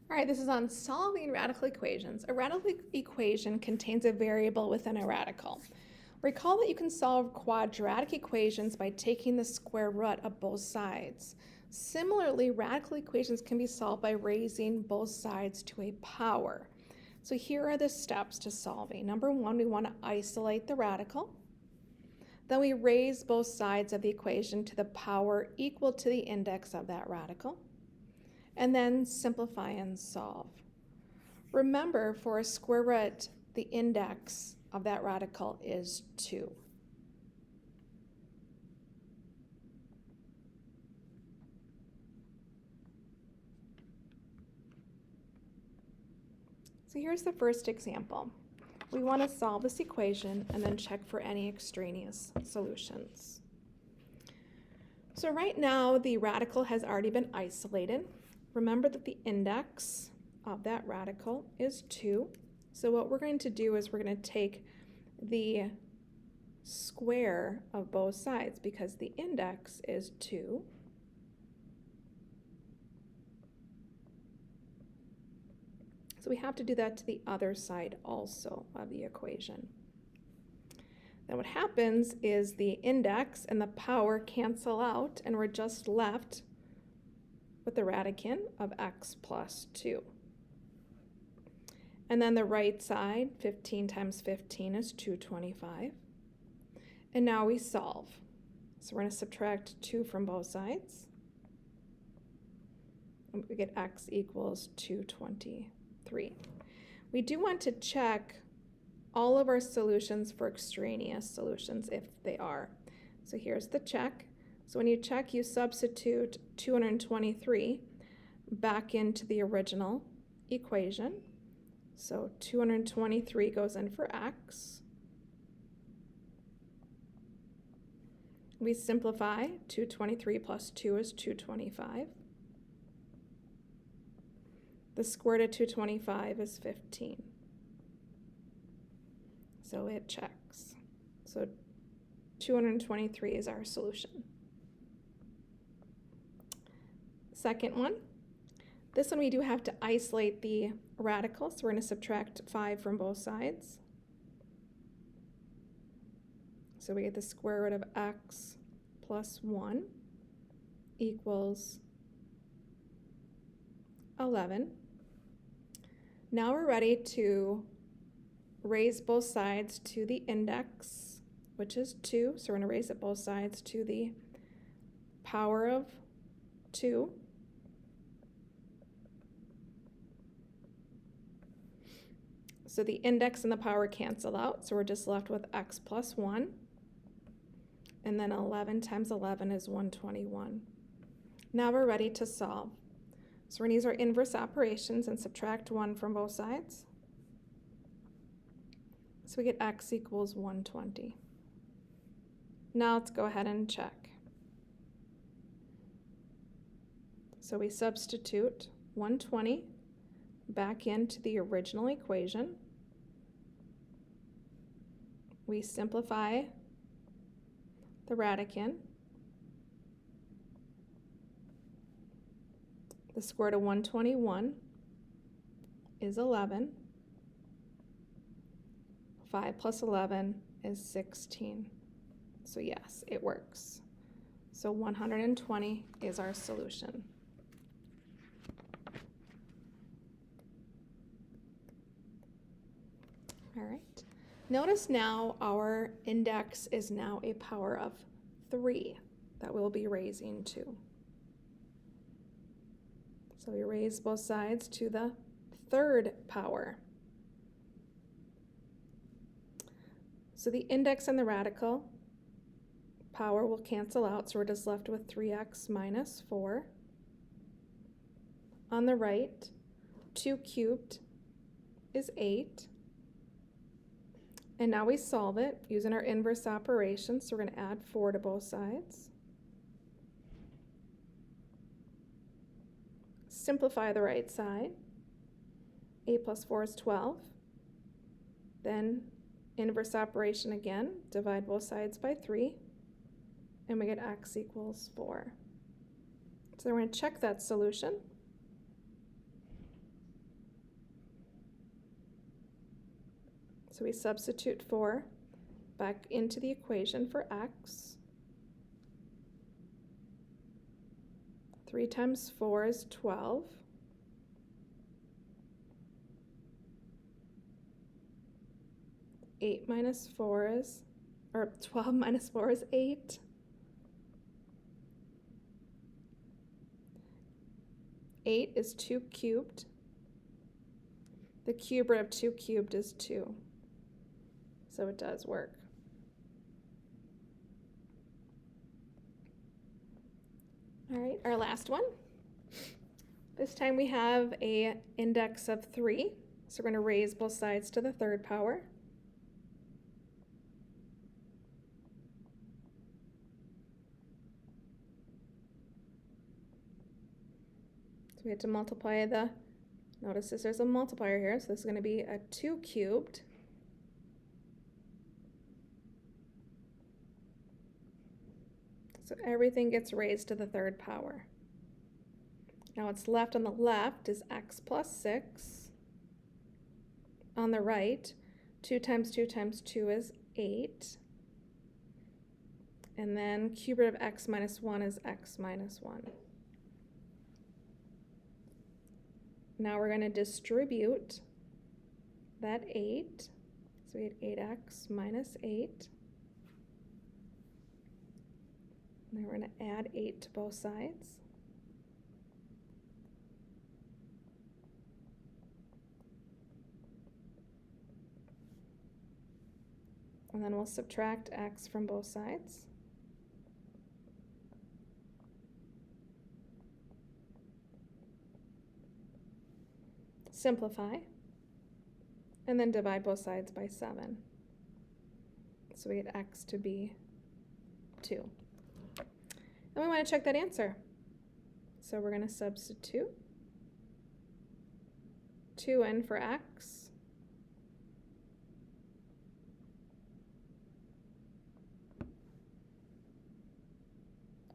All right, this is on solving radical equations. A radical equation contains a variable within a radical. Recall that you can solve quadratic equations by taking the square root of both sides. Similarly, radical equations can be solved by raising both sides to a power. So here are the steps to solving. Number one, we want to isolate the radical. Then we raise both sides of the equation to the power equal to the index of that radical. And then simplify and solve. Remember, for a square root, the index of that radical is 2. So here's the first example. We want to solve this equation and then check for any extraneous solutions. So right now, the radical has already been isolated. Remember that the index of that radical is 2. So what we're going to do is we're going to take the square of both sides because the index is 2. So we have to do that to the other side also of the equation. Then what happens is the index and the power cancel out and we're just left with the radicand of x plus 2. And then the right side, 15 times 15 is 225. And now we solve. So we're going to subtract 2 from both sides. And we get x equals 223. We do want to check all of our solutions for extraneous solutions if they are. So here's the check. So when you check, you substitute 223 back into the original equation. So 223 goes in for x. We simplify. 223 plus 2 is 225. The square root of 225 is 15. So it checks. So 223 is our solution. Second one. This one we do have to isolate the radical, so we're going to subtract 5 from both sides. So we get the square root of x plus 1 equals 11. Now we're ready to raise both sides to the index, which is 2. So we're going to raise it both sides to the power of 2. So the index and the power cancel out, so we're just left with x plus 1. And then 11 times 11 is 121. Now we're ready to solve. So we're going to use our inverse operations and subtract 1 from both sides. So we get x equals 120. Now let's go ahead and check. So we substitute 120 back into the original equation. We simplify the radicand. The square root of 121 is 11. 5 plus 11 is 16. So yes, it works. So 120 is our solution. All right. Notice now our index is now a power of 3 that we'll be raising to. So we raise both sides to the third power. So the index and the radical power will cancel out, so we're just left with 3x minus 4. On the right, 2 cubed is 8. And now we solve it using our inverse operation, so we're going to add 4 to both sides. Simplify the right side. 8 plus 4 is 12. Then inverse operation again, divide both sides by 3, and we get x equals 4. So we're going to check that solution. So we substitute 4 back into the equation for x. 3 times 4 is 12. Eight minus 4 is, or 12 minus 4 is 8. 8 is 2 cubed. The cube root of 2 cubed is 2. So it does work. All right, our last one. This time we have an index of 3. So we're going to raise both sides to the third power. So we have to multiply the, notice this, there's a multiplier here, so this is going to be a 2 cubed. So everything gets raised to the third power. Now what's left on the left is x plus 6. On the right, 2 times 2 times 2 is 8. And then cube root of x minus 1 is x minus 1. Now we're going to distribute that 8. So we had 8x minus 8. Now we're going to add 8 to both sides. And then we'll subtract x from both sides. Simplify. And then divide both sides by 7. So we get x to be 2. And we want to check that answer. So we're going to substitute 2 in for x.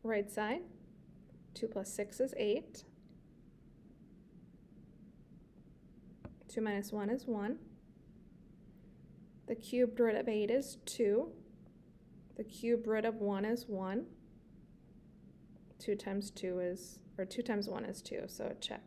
Right side, 2 plus 6 is 8. 2 minus 1 is 1. The cubed root of 8 is 2. The cubed root of 1 is 1. 2 times 2 is, or 2 times 1 is 2, so check.